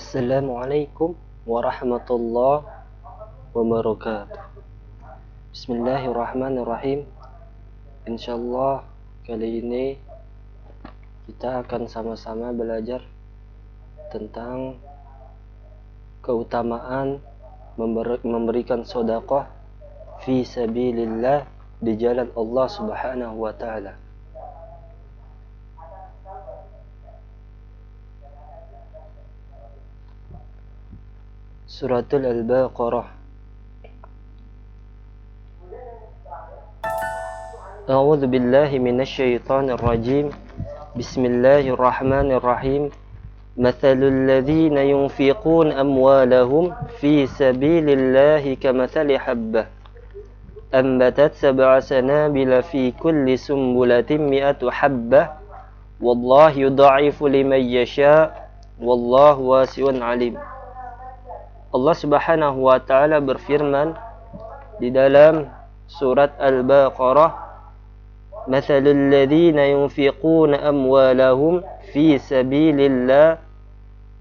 Assalamualaikum warahmatullahi wabarakatuh. Bismillahirrahmanirrahim. Insyaallah kali ini kita akan sama-sama belajar tentang keutamaan memberikan sedekah fi sabilillah, di jalan Allah Subhanahu wa taala. Suratul Al-Baqarah. A'udzu billahi minasy syaithanir rajim. Bismillahirrahmanirrahim. Mathalul ladzina yunfiqun amwalahum fi sabilillahi kamathali habbah anbatat sab'a sanabila fi kulli sumbulatin mi'atu habbah wallahu yudha'ifu liman yasha wallahu wasi'un alim. Allah Subhanahu wa taala berfirman di dalam surat Al-Baqarah, "Matsalul ladzina yunfiquna amwalahum fi sabilillah",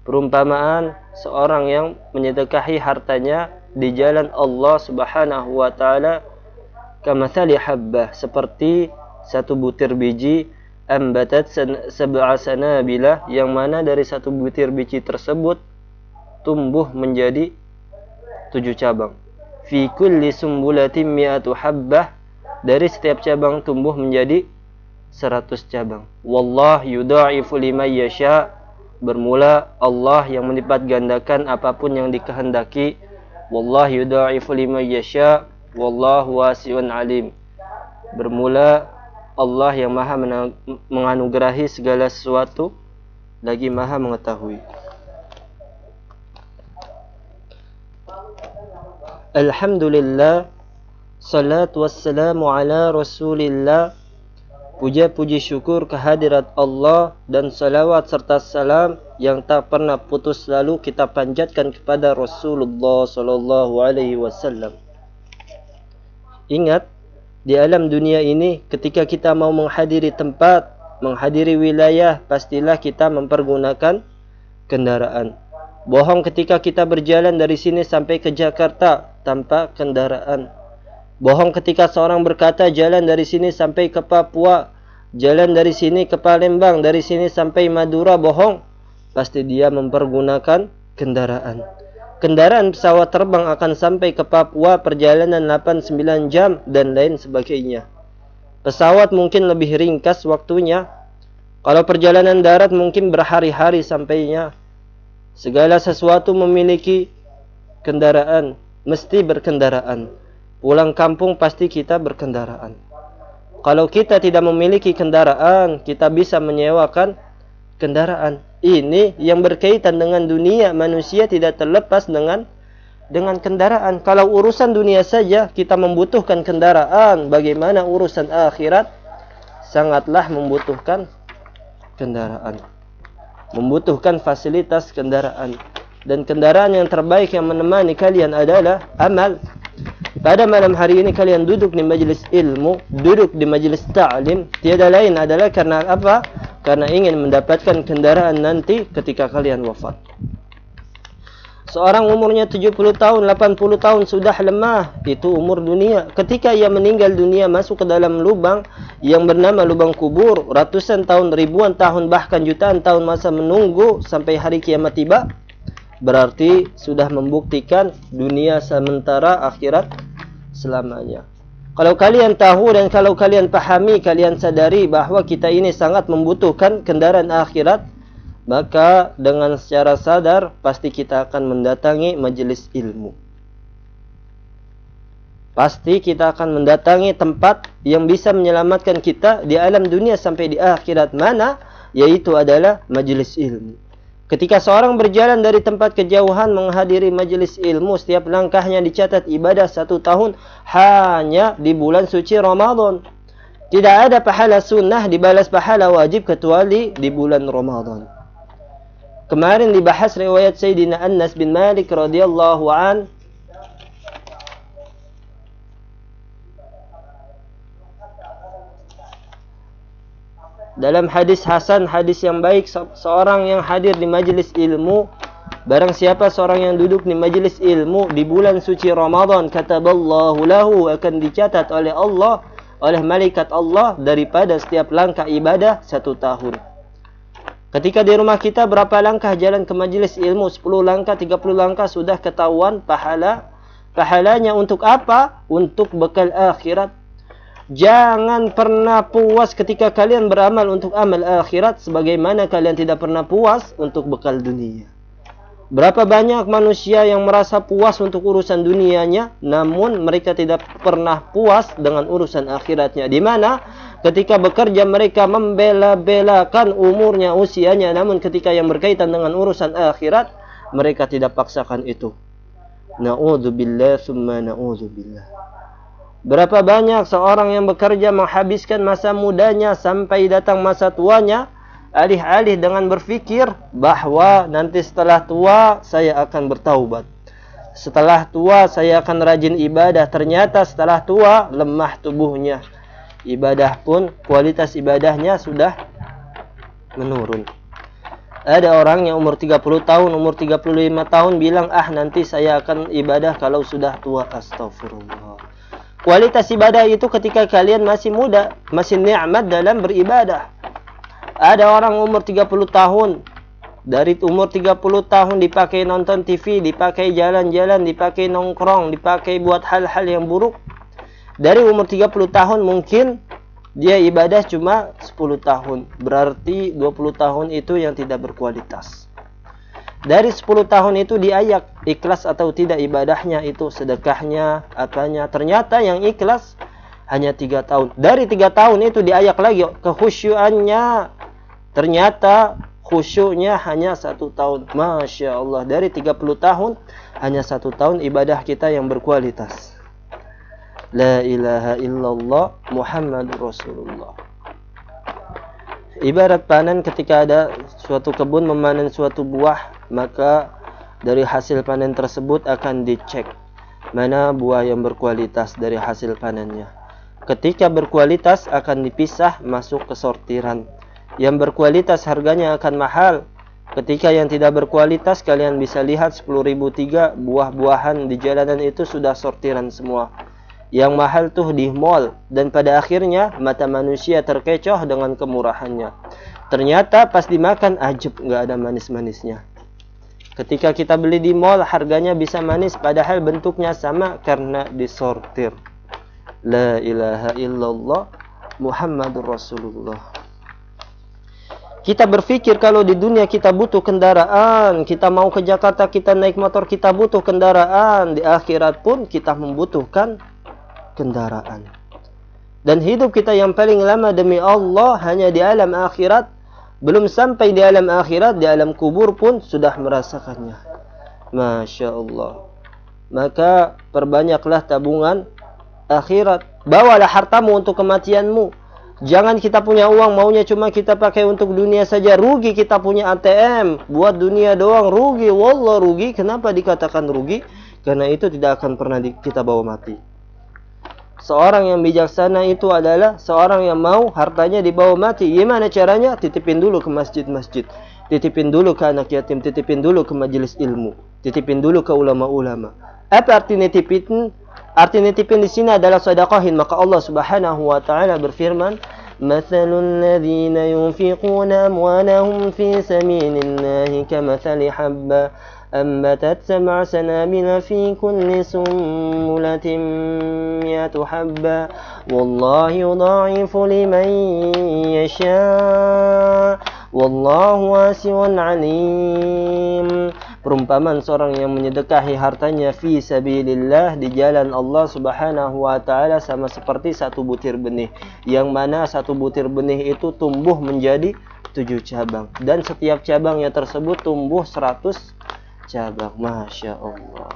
perumpamaan seorang yang menyedekahi hartanya di jalan Allah Subhanahu wa taala, kamatsali habbah, seperti satu butir biji, ambatat sab'a sanabila, yang mana dari satu butir biji tersebut tumbuh menjadi 7 cabang. Fi kulli sumbulatin mi'atu habbah, dari setiap cabang tumbuh menjadi 100 cabang. Wallahu yudha'ifu liman yasha, bermula Allah yang melipat gandakan apapun yang dikehendaki. Wallahu yudha'ifu liman yasha wallahu wasi'un alim, bermula Allah yang maha menganugerahi segala sesuatu lagi maha mengetahui. Alhamdulillah, salatu wassalamu ala rasulillah. Puja-puji syukur kehadirat Allah dan salawat serta salam yang tak pernah putus selalu kita panjatkan kepada Rasulullah sallallahu alaihi wasallam. Ingat, di alam dunia ini ketika kita mau menghadiri tempat, menghadiri wilayah, pastilah kita mempergunakan kendaraan. Bohong ketika kita berjalan dari sini sampai ke Jakarta tanpa kendaraan. Bohong ketika seorang berkata jalan dari sini sampai ke Papua, jalan dari sini ke Palembang, dari sini sampai Madura. Bohong, pasti dia mempergunakan kendaraan. Kendaraan pesawat terbang akan sampai ke Papua perjalanan 8-9 jam dan lain sebagainya. Pesawat mungkin lebih ringkas waktunya. Kalau perjalanan darat mungkin berhari-hari sampainya. Segala sesuatu memiliki kendaraan, mesti berkendaraan. Pulang kampung pasti kita berkendaraan. Kalau kita tidak memiliki kendaraan, kita bisa menyewakan kendaraan. Ini yang berkaitan dengan dunia, manusia tidak terlepas dengan kendaraan. Kalau urusan dunia saja kita membutuhkan kendaraan, bagaimana urusan akhirat? Sangatlah membutuhkan kendaraan, membutuhkan fasilitas kendaraan. Dan kendaraan yang terbaik yang menemani kalian adalah amal. Pada malam hari ini kalian duduk di majelis ilmu, duduk di majelis ta'lim, tiada lain adalah karena apa? Karena ingin mendapatkan kendaraan nanti ketika kalian wafat. Seorang umurnya 70 tahun, 80 tahun sudah lemah, itu umur dunia. Ketika ia meninggal dunia, masuk ke dalam lubang yang bernama lubang kubur, ratusan tahun, ribuan tahun, bahkan jutaan tahun masa menunggu sampai hari kiamat tiba, berarti sudah membuktikan dunia sementara, akhirat selamanya. Kalau kalian tahu dan kalau kalian pahami, kalian sadari bahwa kita ini sangat membutuhkan kendaraan akhirat, maka dengan secara sadar pasti kita akan mendatangi majelis ilmu. Pasti kita akan mendatangi tempat yang bisa menyelamatkan kita di alam dunia sampai di akhirat, mana? Yaitu adalah majelis ilmu. Ketika seorang berjalan dari tempat kejauhan menghadiri majelis ilmu, setiap langkahnya dicatat ibadah 1 tahun hanya di bulan suci Ramadan. Tidak ada pahala sunnah dibalas pahala wajib kecuali di bulan Ramadan. Kemarin dibahas riwayat Sayyidina Anas bin Malik radhiyallahu an. Dalam hadis hasan, hadis yang baik, seorang yang hadir di majelis ilmu Barang siapa seorang yang duduk di majelis ilmu di bulan suci Ramadan, kataballahu lahu, akan dicatat oleh Allah, oleh malaikat Allah daripada setiap langkah ibadah 1 tahun. Ketika di rumah kita berapa langkah jalan ke majelis ilmu? 10 langkah, 30 langkah sudah ketahuan pahalanya untuk apa? Untuk bekal akhirat. Jangan pernah puas ketika kalian beramal untuk amal akhirat sebagaimana kalian tidak pernah puas untuk bekal dunia. Berapa banyak manusia yang merasa puas untuk urusan dunianya, namun mereka tidak pernah puas dengan urusan akhiratnya. Di mana ketika bekerja mereka membela-belakan umurnya, usianya, namun ketika yang berkaitan dengan urusan akhirat, mereka tidak paksakan itu. Na'udzubillah summa na'udzubillah. Berapa banyak seorang yang bekerja menghabiskan masa mudanya sampai datang masa tuanya, alih-alih dengan berfikir bahwa nanti setelah tua saya akan bertaubat, setelah tua saya akan rajin ibadah. Ternyata setelah tua lemah tubuhnya, ibadah pun kualitas ibadahnya sudah menurun. Ada orang yang umur 30 tahun, umur 35 tahun bilang, nanti saya akan ibadah kalau sudah tua. Astagfirullah. Kualitas ibadah itu ketika kalian masih muda, masih nikmat dalam beribadah. Ada orang umur 30 tahun, dari umur 30 tahun dipakai nonton TV, dipakai jalan-jalan, dipakai nongkrong, dipakai buat hal-hal yang buruk. Dari umur 30 tahun mungkin dia ibadah cuma 10 tahun. Berarti 20 tahun itu yang tidak berkualitas. Dari 10 tahun itu diayak ikhlas atau tidak ibadahnya itu, sedekahnya, apanya. Ternyata yang ikhlas hanya 3 tahun. Dari 3 tahun itu diayak lagi kekhusyuannya. Ternyata khusyuknya hanya 1 tahun. Masya Allah, dari 30 tahun hanya 1 tahun ibadah kita yang berkualitas. La ilaha illallah Muhammadur Rasulullah. Ibarat panen, ketika ada suatu kebun memanen suatu buah, maka dari hasil panen tersebut akan dicek mana buah yang berkualitas dari hasil panennya. Ketika berkualitas akan dipisah masuk ke sortiran. Yang berkualitas harganya akan mahal. Ketika yang tidak berkualitas, kalian bisa lihat 10.003 buah-buahan di jalanan itu sudah sortiran semua. Yang mahal tuh di mall, dan pada akhirnya mata manusia terkecoh dengan kemurahannya. Ternyata pas dimakan ajib, nggak ada manis-manisnya. Ketika kita beli di mall harganya bisa manis, padahal bentuknya sama karena disortir. La ilaha illallah Muhammadur Rasulullah. Kita berpikir kalau di dunia kita butuh kendaraan, kita mau ke Jakarta kita naik motor, kita butuh kendaraan. Di akhirat pun kita membutuhkan kendaraan. Dan hidup kita yang paling lama demi Allah hanya di alam akhirat. Belum sampai di alam akhirat, di alam kubur pun sudah merasakannya. Masya Allah. Maka perbanyaklah tabungan akhirat. Bawalah hartamu untuk kematianmu. Jangan kita punya uang maunya cuma kita pakai untuk dunia saja. Rugi kita punya ATM buat dunia doang, rugi. Wallah rugi. Kenapa dikatakan rugi? Karena itu tidak akan pernah kita bawa mati. Seorang yang bijaksana itu adalah seorang yang mau hartanya dibawa mati. Gimana caranya? Titipin dulu ke masjid-masjid, titipin dulu ke anak yatim, titipin dulu ke majelis ilmu, titipin dulu ke ulama-ulama. Apa arti nitipin? Arti nitipin di sini adalah sedekahin. Maka Allah Subhanahu wa taala berfirman, "Matsalul ladzina yunfiquna amwalahum fi sabilillahi kamatsali habba أنبتت 7 سنابل في كل سنبلة 100 حبة والله يضاعف لمن يشاء والله واسع عليم." Perumpamaan seorang yang menyedekahi hartanya fi sabilillah, di jalan Allah Subhanahu wa taala, sama seperti satu butir benih, yang mana satu butir benih itu tumbuh menjadi 7 cabang, dan setiap cabangnya tersebut tumbuh 100 cabang. Masya Allah.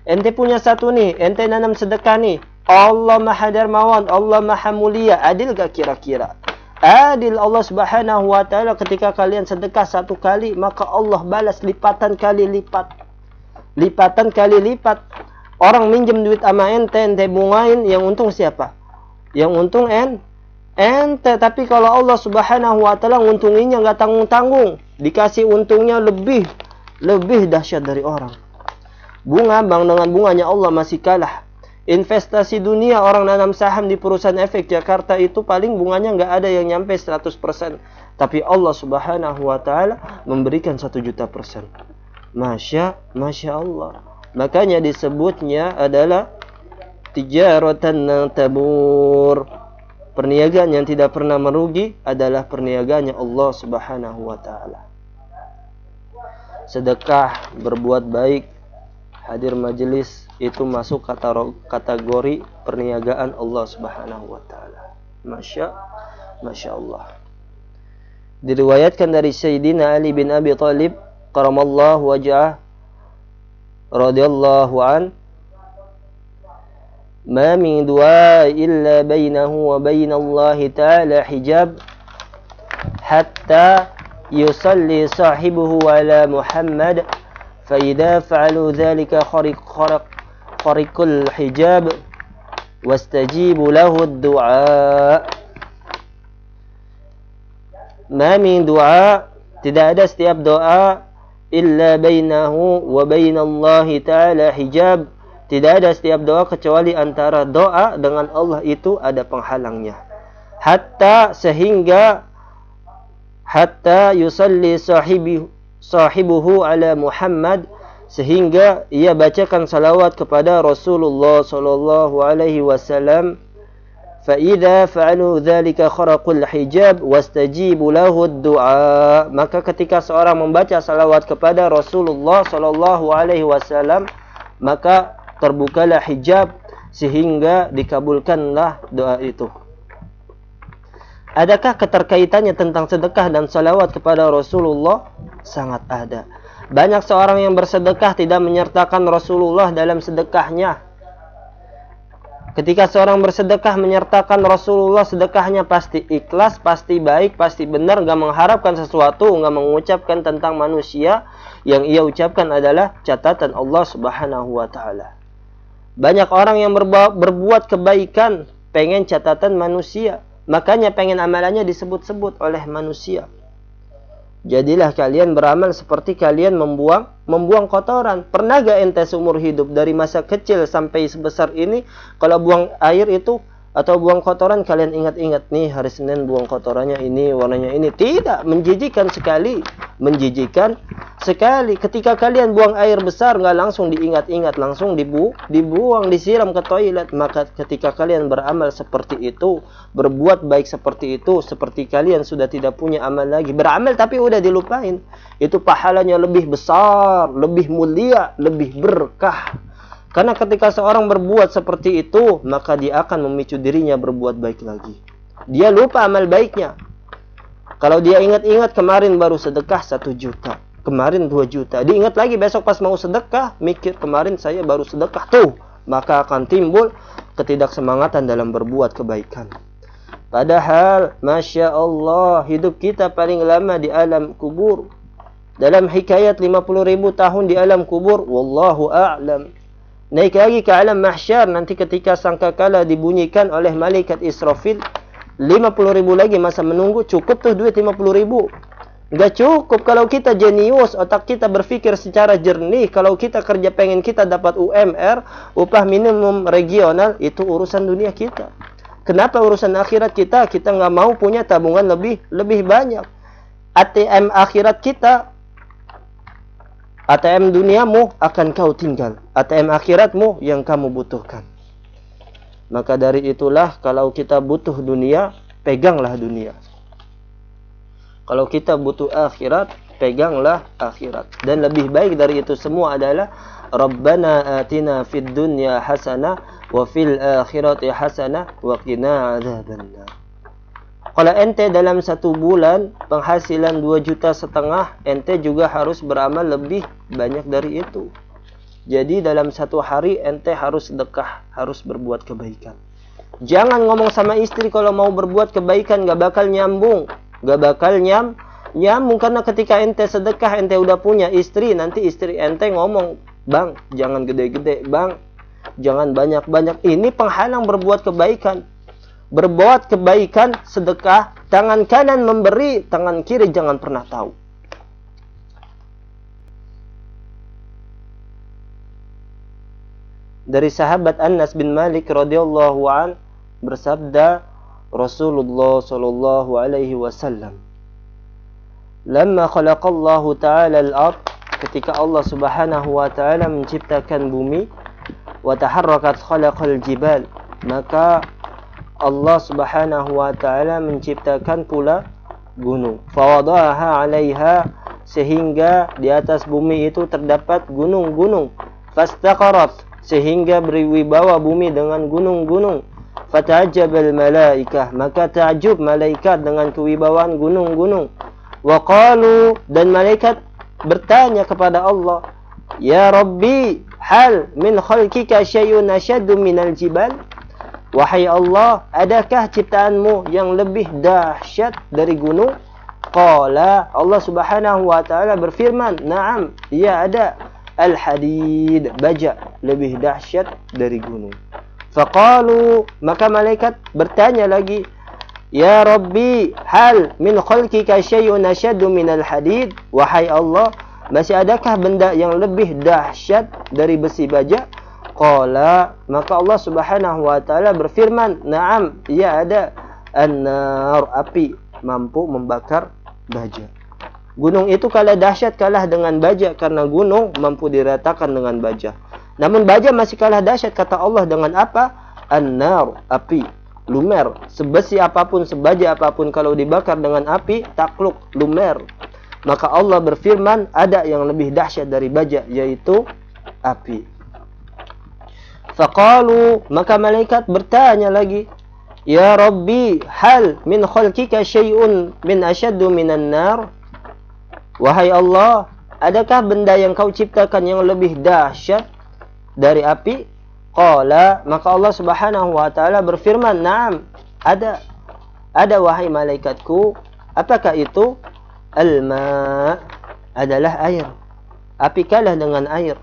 Ente punya satu nih, ente nanam sedekah nih. Allah maha dermawan, Allah maha mulia. Adil gak kira-kira? Adil. Allah Subhanahu wa ta'ala ketika kalian sedekah 1 kali, maka Allah balas lipatan kali lipat. Lipatan kali lipat. Orang minjem duit sama ente, ente bungain, yang untung siapa? Yang untung ente. Tapi kalau Allah Subhanahu wa ta'ala nguntunginya gak tanggung-tanggung, dikasih untungnya lebih lebih dahsyat dari orang. Bunga bank dengan bunganya Allah masih kalah. Investasi dunia, orang nanam saham di perusahaan efek Jakarta itu paling bunganya nggak ada yang nyampe 100%. Tapi Allah Subhanahu wa Ta'ala memberikan 1.000.000%. Masya Allah. Makanya disebutnya adalah tijaratan tabur. Perniagaan yang tidak pernah merugi adalah perniagaannya Allah Subhanahu wa Ta'ala. Sedekah, berbuat baik, hadir majelis, itu masuk kategori perniagaan Allah Subhanahu wa Ta'ala. Masya Allah. Diriwayatkan dari Sayyidina Ali bin Abi Thalib karamallahu wajhah radhiyallahu an, ma min du'a illa bainahu wa bain Allah Ta'ala hijab hatta yusalli sahibuhu ala Muhammad فإذا فعلوا ذلك خرقوا الحجاب واستجيبوا له الدعاء. Ma min du'a, tidak ada setiap doa, illa bainahu wa bainallahi ta'ala hijab, tidak ada setiap doa kecuali antara doa dengan Allah itu ada penghalangnya. Sehingga yusalli sahibuhu ala Muhammad, sehingga ia bacakan salawat kepada Rasulullah sallallahu alaihi wasallam. Fa idza fa'alu dzalika kharaqul hijab wastajibu lahu ad-du'a, maka ketika seorang membaca salawat kepada Rasulullah sallallahu alaihi wasallam, maka terbukalah hijab sehingga dikabulkanlah doa itu. Adakah keterkaitannya tentang sedekah dan salawat kepada Rasulullah? Sangat ada. Banyak seorang yang bersedekah tidak menyertakan Rasulullah dalam sedekahnya. Ketika seorang bersedekah menyertakan Rasulullah, sedekahnya pasti ikhlas, pasti baik, pasti benar, gak mengharapkan sesuatu, gak mengucapkan tentang manusia. Yang ia ucapkan adalah catatan Allah Subhanahu wa Ta'ala. Banyak orang yang berbuat kebaikan pengen catatan manusia, makanya pengen amalannya disebut-sebut oleh manusia. Jadilah kalian beramal seperti kalian membuang kotoran. Pernah gak ente seumur hidup dari masa kecil sampai sebesar ini, kalau buang air itu atau buang kotoran kalian ingat-ingat, nih hari Senin buang kotorannya ini, warnanya ini? Tidak, menjijikan sekali. Menjijikan sekali. Ketika kalian buang air besar, nggak langsung diingat-ingat, langsung dibuang, disiram ke toilet. Maka ketika kalian beramal seperti itu, berbuat baik seperti itu, seperti kalian sudah tidak punya amal lagi. Beramal tapi udah dilupain. Itu pahalanya lebih besar, lebih mulia, lebih berkah. Karena ketika seorang berbuat seperti itu, maka dia akan memicu dirinya berbuat baik lagi. Dia lupa amal baiknya. Kalau dia ingat-ingat kemarin baru sedekah 1 juta, kemarin 2 juta, diingat lagi besok pas mau sedekah, mikir kemarin saya baru sedekah tuh, maka akan timbul ketidaksemangatan dalam berbuat kebaikan. Padahal, Masya Allah, hidup kita paling lama di alam kubur. Dalam hikayat 50.000 tahun di alam kubur, wallahu a'lam. Naik lagi ke alam mahsyar, nanti ketika sangkakala dibunyikan oleh malaikat Israfil, 50.000 lagi masa menunggu. Cukup tuh duit 50.000? Nggak cukup. Kalau kita jenius, otak kita berpikir secara jernih, kalau kita kerja pengen kita dapat UMR, upah minimum regional, itu urusan dunia kita. Kenapa urusan akhirat kita nggak mau punya tabungan lebih banyak? ATM akhirat kita, ATM duniamu akan kau tinggal, ATM akhiratmu yang kamu butuhkan. Maka dari itulah, kalau kita butuh dunia, peganglah dunia. Kalau kita butuh akhirat, peganglah akhirat. Dan lebih baik dari itu semua adalah Rabbana atina fid dunya hasanah wa fil akhirati hasanah wa qina adzabannar. Kalau ente dalam 1 bulan penghasilan 2,5 juta, ente juga harus beramal lebih banyak dari itu. Jadi dalam 1 hari ente harus sedekah, harus berbuat kebaikan. Jangan ngomong sama istri kalau mau berbuat kebaikan, gak bakal nyambung. Gak bakal nyambung, karena ketika ente sedekah, ente udah punya istri, nanti istri ente ngomong, bang, jangan gede-gede, bang, jangan banyak-banyak. Ini penghalang berbuat kebaikan. Berbuat kebaikan, sedekah, tangan kanan memberi, tangan kiri jangan pernah tahu. dari sahabat Anas bin Malik radhiyallahu an bersabda Rasulullah sallallahu alaihi wasallam, "Lamma khalaqallahu ta'ala al-ard," ketika Allah Subhanahu wa taala menciptakan bumi, wa taharrakat khalaqal jibal, maka Allah Subhanahu wa taala menciptakan pula gunung. Fawadhaha 'alaiha, sehingga di atas bumi itu terdapat gunung-gunung. Fastaqarat, sehingga berwibawa bumi dengan gunung-gunung. Fata'ajjabal malaikah, maka ta'ajub malaikat dengan kewibawaan gunung-gunung. Wa qalu, dan malaikat bertanya kepada Allah, "Ya Rabbi, hal min khalqika syai'un asyaddu minal jibal?" Wahai Allah, adakah ciptaanmu yang lebih dahsyat dari gunung? Qala, Allah Subhanahu wa taala berfirman, "Na'am, ya ada. Al-hadid, baja, lebih dahsyat dari gunung." Faqalu, maka malaikat bertanya lagi, "Ya Rabbi, hal min khalqika syai'un asyaddu minal hadid?" Wahai Allah, masih adakah benda yang lebih dahsyat dari besi baja? Qala, maka Allah Subhanahu wa taala berfirman, "Na'am, ya ada. An-nar, api, mampu membakar baja." Gunung itu kalah dahsyat kalah dengan baja, karena gunung mampu diratakan dengan baja. Namun baja masih kalah dahsyat, kata Allah, dengan apa? An-nar, api. Lumer, sebesi apapun, sebaja apapun, kalau dibakar dengan api, takluk, lumer. Maka Allah berfirman, ada yang lebih dahsyat dari baja, yaitu api. Faqalu, maka malaikat bertanya lagi, "Ya Rabbi, hal min khalqika syai'un min asyaddu minan nar?" Wahai Allah, adakah benda yang kau ciptakan yang lebih dahsyat dari api? Qala, maka Allah Subhanahu wa taala berfirman, "Na'am, ada. Ada wahai malaikatku." Apakah itu? Al-ma, adalah air. Api kalah dengan air.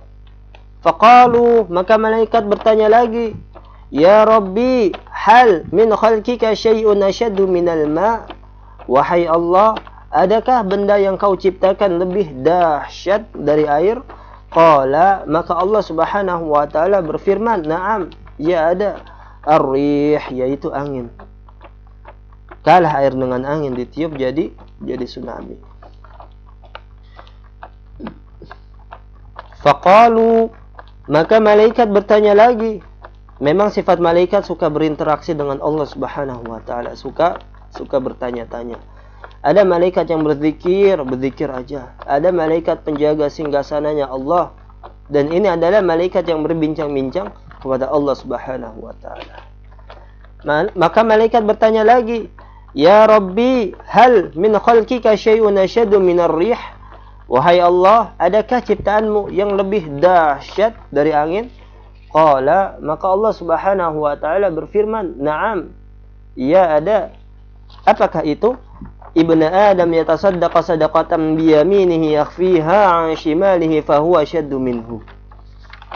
Faqalu, maka malaikat bertanya lagi, "Ya Rabbi, hal min khalqika syai'un asyaddu minal ma?" Wahai Allah, adakah benda yang kau ciptakan lebih dahsyat dari air? Qala, maka Allah Subhanahu wa taala berfirman, "Na'am, ya ada. Ar-rih, yaitu angin." Kalah air dengan angin, ditiup jadi tsunami. Faqalu, maka malaikat bertanya lagi. Memang sifat malaikat suka berinteraksi dengan Allah Subhanahu wa taala, suka bertanya-tanya. Ada malaikat yang berzikir aja. Ada malaikat penjaga singgasananya Allah. Dan ini adalah malaikat yang berbincang-bincang kepada Allah Subhanahu wa taala. Maka malaikat bertanya lagi, "Ya Rabbi, hal min khalqika syai'un asyaddu minar rih?" Wahai Allah, adakah ciptaanmu yang lebih dahsyat dari angin? Qala, maka Allah Subhanahu wa taala berfirman, "Na'am, ya ada." Apakah itu? Ibnu Adam yatasaddaqa sadaqatan biyaminihi yakhfiha 'an shimalihi fahuwa ashaddu minhu.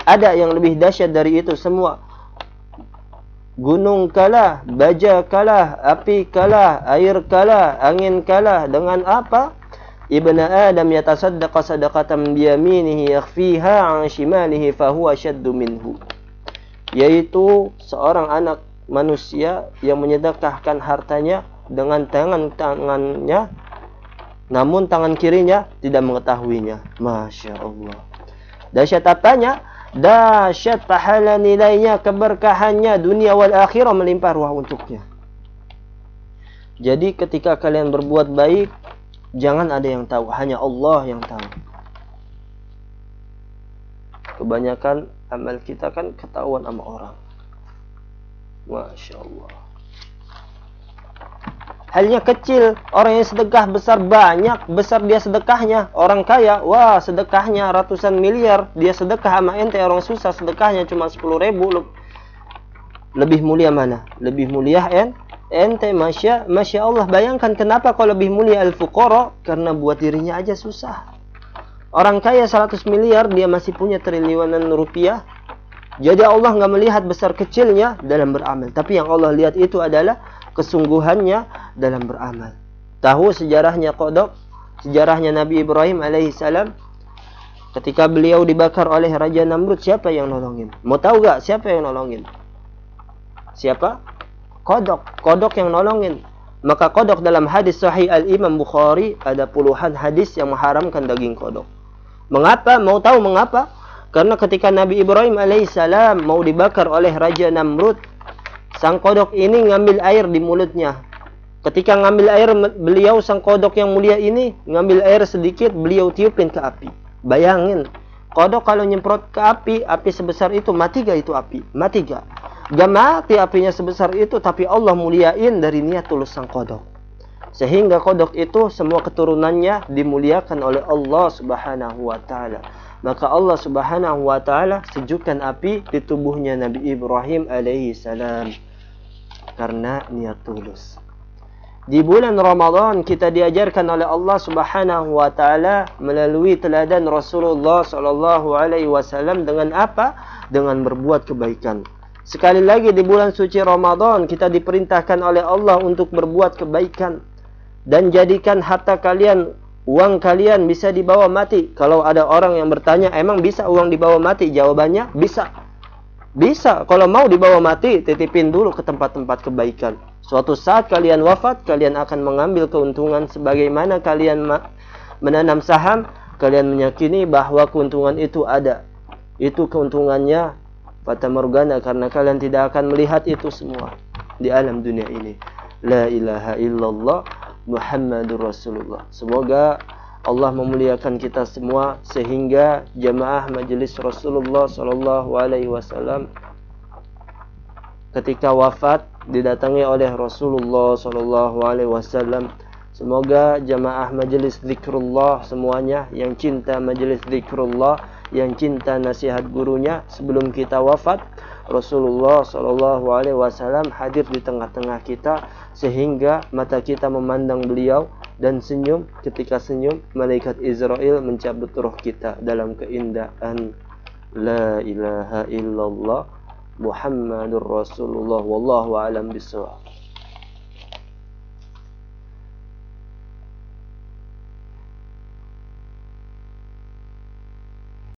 Ada yang lebih dahsyat dari itu semua. Gunung kalah, baja kalah, api kalah, air kalah, angin kalah. Dengan apa? Ibnu Adam yatasaddaqa sadaqatan biyaminihi yakhfiha 'an shimalihi fahuwa ashaddu minhu. Yaitu seorang anak manusia yang menyedekahkan hartanya dengan tangannya, namun tangan kirinya tidak mengetahuinya. Masya Allah. Dahsyat apanya? Dahsyat pahala nilainya, keberkahannya, dunia wal akhirah melimpah ruah untuknya. Jadi ketika kalian berbuat baik, jangan ada yang tahu, hanya Allah yang tahu. Kebanyakan amal kita kan ketahuan sama orang. Masya Allah. Halnya kecil, orang yang sedekah besar banyak, besar dia sedekahnya. Orang kaya, wah sedekahnya ratusan miliar, dia sedekah sama ente. Orang susah sedekahnya cuma 10.000. Lebih mulia mana? Lebih mulia ente, Masya Allah. Bayangkan kenapa kalau lebih mulia al-fuqara? Karena buat dirinya aja susah. Orang kaya 100 miliar, dia masih punya triliunan rupiah. Jadi Allah nggak melihat besar kecilnya dalam beramal. Tapi yang Allah lihat itu adalah kesungguhannya dalam beramal. Tahu sejarahnya Qadab? Sejarahnya Nabi Ibrahim alaihissalam. Ketika beliau dibakar oleh Raja Namrud, siapa yang nolongin? Mau tahu gak siapa yang nolongin? Siapa? Kodok yang nolongin. Maka kodok dalam hadis sahih Al-Imam Bukhari, ada puluhan hadis yang mengharamkan daging kodok. Mengapa? Mau tahu mengapa? Karena ketika Nabi Ibrahim alaihissalam mau dibakar oleh Raja Namrud, sang kodok ini ngambil air di mulutnya. Ketika ngambil air, beliau sang kodok yang mulia ini ngambil air sedikit, beliau tiupin ke api. Bayangin, kodok kalau nyemprot ke api sebesar itu, mati gak itu api? Mati gak? Gak mati apinya sebesar itu, tapi Allah muliain dari niat tulus sang kodok. Sehingga kodok itu semua keturunannya dimuliakan oleh Allah Subhanahu wa taala. Maka Allah Subhanahu wa taala sejukkan api di tubuhnya Nabi Ibrahim alaihi salam karena niat tulus. Di bulan Ramadan kita diajarkan oleh Allah Subhanahu wa taala melalui teladan Rasulullah sallallahu alaihi wasallam dengan apa? Dengan berbuat kebaikan. Sekali lagi di bulan suci Ramadan kita diperintahkan oleh Allah untuk berbuat kebaikan dan jadikan harta kalian, uang kalian bisa dibawa mati. Kalau ada orang yang bertanya, emang bisa uang dibawa mati? Jawabannya bisa. Bisa. Kalau mau dibawa mati, titipin dulu ke tempat-tempat kebaikan. Suatu saat kalian wafat, kalian akan mengambil keuntungan sebagaimana kalian menanam saham, kalian meyakini bahwa keuntungan itu ada. Itu keuntungannya fata morgana, karena kalian tidak akan melihat itu semua di alam dunia ini. La ilaha illallah Muhammadur Rasulullah. Semoga Allah memuliakan kita semua sehingga jamaah majelis Rasulullah sallallahu alaihi wasallam ketika wafat didatangi oleh Rasulullah sallallahu alaihi wasallam. Semoga jamaah majelis zikrullah semuanya yang cinta majelis zikrullah, yang cinta nasihat gurunya, sebelum kita wafat Rasulullah sallallahu alaihi wasallam hadir di tengah-tengah kita sehingga mata kita memandang beliau dan senyum. Ketika senyum, malaikat Israel mencabut roh kita dalam keindahan la ilaha illallah Muhammadur Rasulullah. Wallahu a'lam bishawab.